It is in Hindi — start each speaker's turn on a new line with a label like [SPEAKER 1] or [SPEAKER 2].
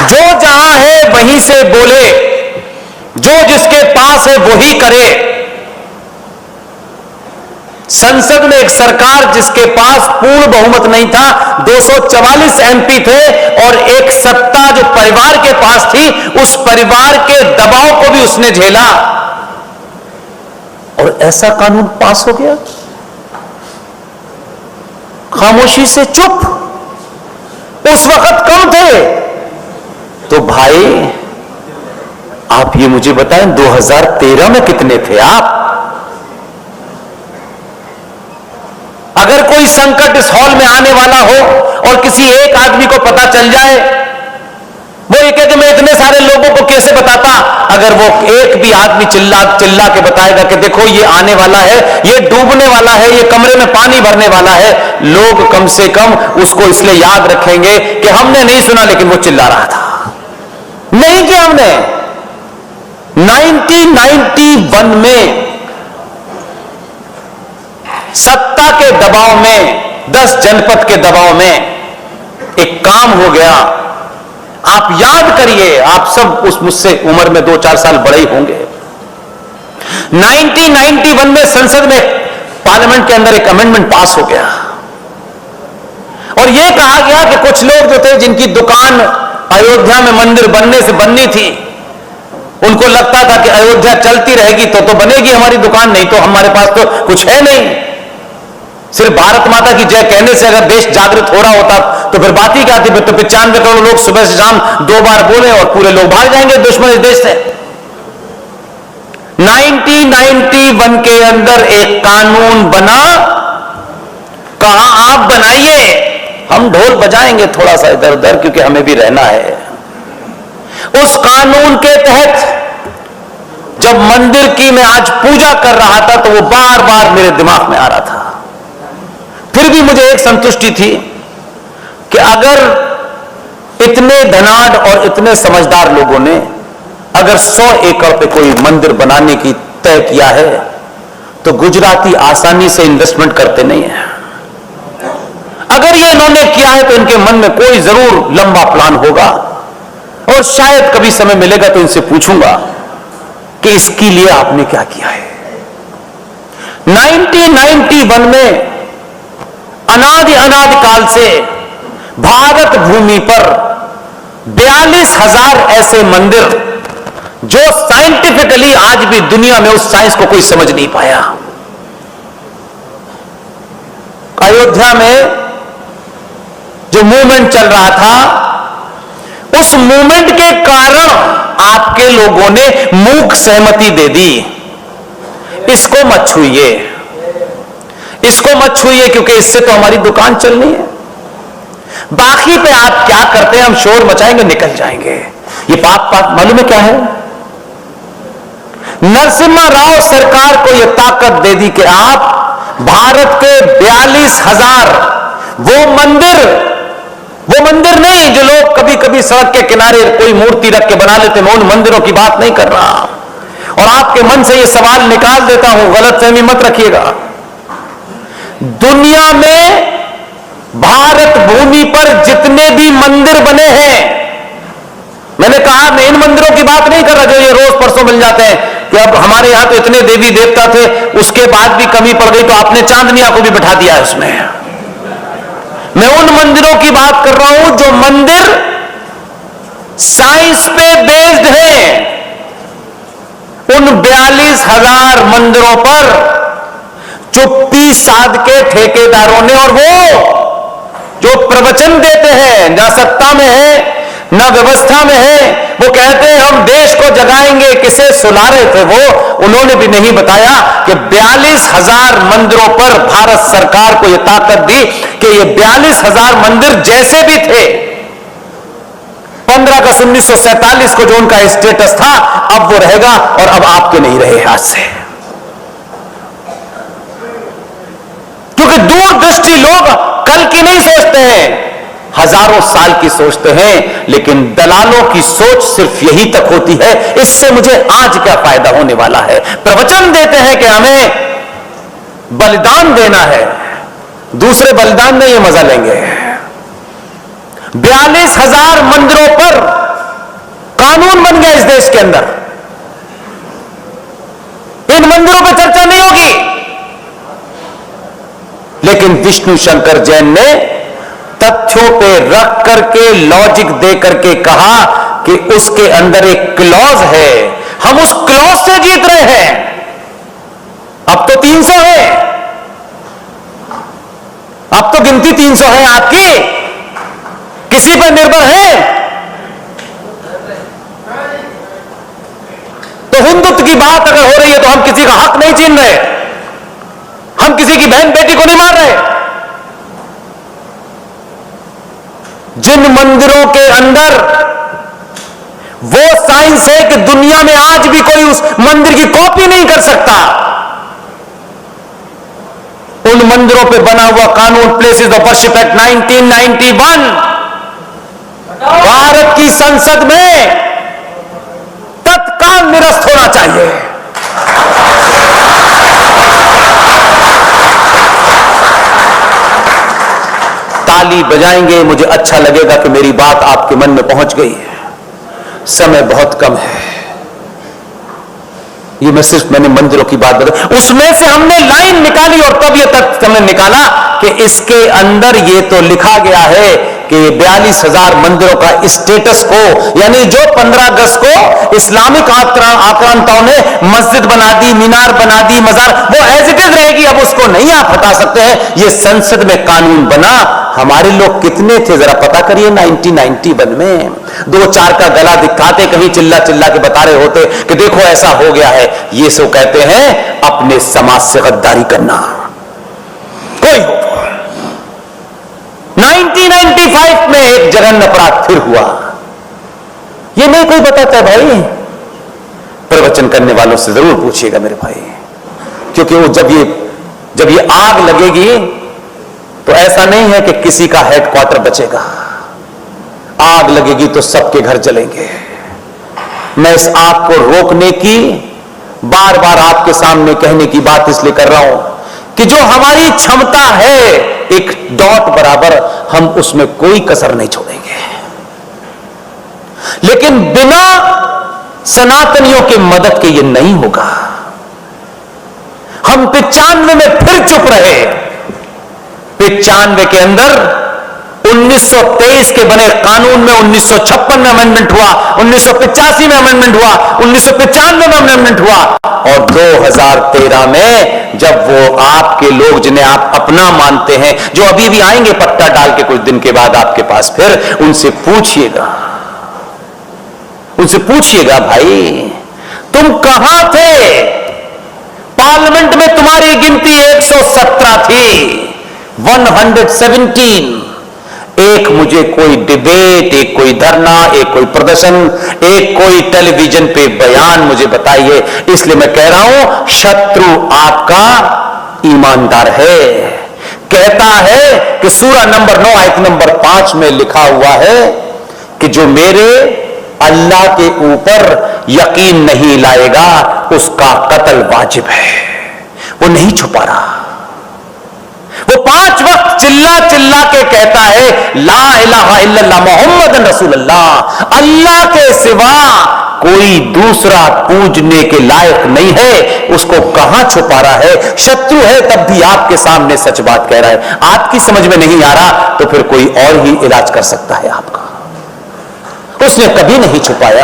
[SPEAKER 1] जो जहां है वहीं से बोले, जो जिसके पास है वही करे। संसद में एक सरकार जिसके पास पूर्ण बहुमत नहीं था, 244 एमपी थे, और एक सत्ता जो परिवार के पास थी, उस परिवार के दबाव को भी उसने झेला और ऐसा कानून पास हो गया। खामोशी से चुप। उस वक्त कम थे। तो भाई आप ये मुझे बताएं, 2013 में कितने थे आप? अगर कोई संकट इस हॉल में आने वाला हो और किसी एक आदमी को पता चल जाए, वो ये कहे कि मैं इतने सारे लोगों को कैसे बताता? अगर वो एक भी आदमी चिल्ला चिल्ला के बताएगा कि देखो ये आने वाला है, ये डूबने वाला है, ये कमरे में पानी भरने वाला है, लोग कम से कम उसको इसलिए याद रखेंगे कि हमने नहीं सुना लेकिन वो चिल्ला रहा था। नहीं किया हमने। 1991 में सत्ता के दबाव में, 10 जनपद के दबाव में एक काम हो गया। आप याद करिए, आप सब उस मुझसे उम्र में 2-4 साल बड़े ही होंगे। 1991 में संसद में, पार्लियामेंट के अंदर एक अमेंडमेंट पास हो गया और यह कहा गया कि कुछ लोग जो थे जिनकी दुकान अयोध्या में मंदिर बनने से बननी थी, उनको लगता था कि अयोध्या चलती रहेगी तो बनेगी हमारी दुकान, नहीं तो हमारे पास तो कुछ है नहीं। सिर्फ भारत माता की जय कहने से अगर देश जागृत हो रहा होता तो फिर बात ही क्या थी? फिर तो 95 करोड़ लोग सुबह से शाम 2 बार बोले और पूरे लोग भाग जाएंगे दुश्मन इस देश से। 1991 के अंदर एक कानून बना, कहा आप बनाइए, हम ढोल बजाएंगे थोड़ा सा इधर उधर क्योंकि हमें भी रहना है। उस कानून के तहत जब मंदिर की मैं आज पूजा कर रहा था तो वो बार बार मेरे दिमाग में आ रहा था। फिर भी मुझे एक संतुष्टि थी कि अगर इतने धनाढ़ और इतने समझदार लोगों ने अगर 100 एकड़ पे कोई मंदिर बनाने की तय किया है तो गुजराती आसानी से इन्वेस्टमेंट करते नहीं है। अगर ये इन्होंने किया है तो इनके मन में कोई जरूर लंबा प्लान होगा और शायद कभी समय मिलेगा तो इनसे पूछूंगा कि इसके लिए आपने क्या किया है। 1991 में अनादि काल से भारत भूमि पर 42,000 ऐसे मंदिर जो साइंटिफिकली आज भी दुनिया में उस साइंस को कोई समझ नहीं पाया। अयोध्या में जो मूवमेंट चल रहा था, उस मूवमेंट के कारण आपके लोगों ने मूक सहमति दे दी, इसको मत छूइए, इसको मत छूइए क्योंकि इससे तो हमारी दुकान चलनी है। बाकी पे आप क्या करते हैं, हम शोर मचाएंगे निकल जाएंगे। ये पाप मालूम है क्या है? नरसिम्हा राव सरकार को यह ताकत दे दी कि आप भारत के 42,000 वो मंदिर नहीं जो लोग कभी कभी सड़क के किनारे कोई मूर्ति रख के बना लेते, मैं उन मंदिरों की बात नहीं कर रहा। और आपके मन से यह सवाल निकाल देता हूं, गलतफहमी मत रखिएगा। दुनिया में भारत भूमि पर जितने भी मंदिर बने हैं, मैंने कहा मैं इन मंदिरों की बात नहीं कर रहा जो ये रोज परसों मिल जाते हैं कि अब हमारे यहां तो इतने देवी देवता थे, उसके बाद भी कमी पड़ गई तो आपने चांदनिया को भी बिठा दिया है उसमें। मैं उन मंदिरों की बात कर रहा हूं जो मंदिर साइंस पे बेस्ड हैं। उन 42,000 मंदिरों पर चुप्पी साध के ठेकेदारों ने, और वो जो प्रवचन देते हैं, ना सत्ता में है ना व्यवस्था में है, वो कहते हैं हम देश को जगाएंगे, किसे सुना रहे थे वो? उन्होंने भी नहीं बताया कि 42,000 मंदिरों पर भारत सरकार को यह ताकत दी कि ये 42,000 मंदिर जैसे भी थे 15 अगस्त 1947 को जो उनका स्टेटस था, अब वो रहेगा और अब आपके नहीं रहे हाथ से। क्योंकि दूरदृष्टि लोग कल की नहीं सोचते हैं, हजारों साल की सोचते हैं, लेकिन दलालों की सोच सिर्फ यही तक होती है, इससे मुझे आज क्या फायदा होने वाला है। प्रवचन देते हैं कि हमें बलिदान देना है, दूसरे बलिदान में ये मजा लेंगे। 42,000 मंदिरों पर क्या इस देश के अंदर? इन मंदिरों पर चर्चा नहीं होगी। लेकिन विष्णु शंकर जैन ने तथ्यों पे रख करके, लॉजिक दे करके कहा कि उसके अंदर एक क्लॉज है, हम उस क्लॉज से जीत रहे हैं। अब तो 300 है, अब तो गिनती 300 है आपकी, किसी पर निर्भर है? तो हिंदुत्व की बात अगर हो रही है तो हम किसी का हक नहीं छीन रहे, हम किसी की बहन बेटी को नहीं मार रहे। जिन मंदिरों के अंदर वो साइंस है कि दुनिया में आज भी कोई उस मंदिर की कॉपी नहीं कर सकता, उन मंदिरों पे बना हुआ कानून places of worship act 1991 Bharat की संसद में तत्काल निरस्त होना चाहिए। ताली बजाएंगे, मुझे अच्छा लगेगा कि मेरी बात आपके मन में पहुंच गई है। समय बहुत कम है, ये मैंने मंदिरों की बात बताई, उसमें से हमने लाइन निकाली और तब ये तथ्य हमने निकाला कि इसके अंदर ये तो लिखा गया है कि 42,000 मंदिरों का स्टेटस को, यानी जो 15 अगस्त को इस्लामिक आक्रांताओं ने मस्जिद बना दी, मीनार बना दी, मजार, वो एज इट इज रहेगी, अब उसको नहीं आप हटा सकते हैं। ये संसद में कानून बना। हमारे लोग कितने थे जरा पता करिए 1991 में, 2-4 का गला दिखाते, कहीं चिल्ला चिल्ला के बता रहे होते कि देखो ऐसा हो गया है। ये सब कहते हैं अपने समाज से गद्दारी करना। कोई 1995 में एक जघन्य अपराध फिर हुआ, ये नहीं कोई बताता भाई, प्रवचन करने वालों से जरूर पूछिएगा मेरे भाई, क्योंकि वो जब ये आग लगेगी तो ऐसा नहीं है कि किसी का हेडक्वार्टर बचेगा, आग लगेगी तो सबके घर जलेंगे। मैं इस आग को रोकने की बार बार आपके सामने कहने की बात इसलिए कर रहा हूं कि जो हमारी क्षमता है एक डॉट बराबर, हम उसमें कोई कसर नहीं छोड़ेंगे। लेकिन बिना सनातनियों की मदद के ये नहीं होगा। हम 95 में फिर चुप रहे। 95 के अंदर 1923 के बने कानून में 1956 में अमेंडमेंट हुआ, 1985 में अमेंडमेंट हुआ, 1995 में अमेंडमेंट हुआ, और 2013 में जब वो आपके लोग जिन्हें आप अपना मानते हैं, जो अभी भी आएंगे पट्टा डाल के कुछ दिन के बाद आपके पास, फिर उनसे पूछिएगा भाई तुम कहां थे? पार्लियामेंट में तुम्हारी गिनती 117 थी, 117। एक मुझे कोई डिबेट, एक कोई धरना, एक कोई प्रदर्शन, एक कोई टेलीविजन पे बयान मुझे बताइए। इसलिए मैं कह रहा हूं शत्रु आपका ईमानदार है। कहता है कि सूरा नंबर 9 आयत नंबर 5 में लिखा हुआ है कि जो मेरे अल्लाह के ऊपर यकीन नहीं लाएगा उसका कत्ल वाजिब है। वो नहीं छुपा रहा, वो 5 वक्त चिल्ला चिल्ला के कहता है ला इलाहा इल्लल्लाह मुहम्मद रसूलुल्लाह, अल्लाह के सिवा कोई दूसरा पूजने के लायक नहीं है। उसको कहां छुपा रहा है? शत्रु है तब भी आपके सामने सच बात कह रहा है। आपकी समझ में नहीं आ रहा तो फिर कोई और ही इलाज कर सकता है आपका। उसने कभी नहीं छुपाया।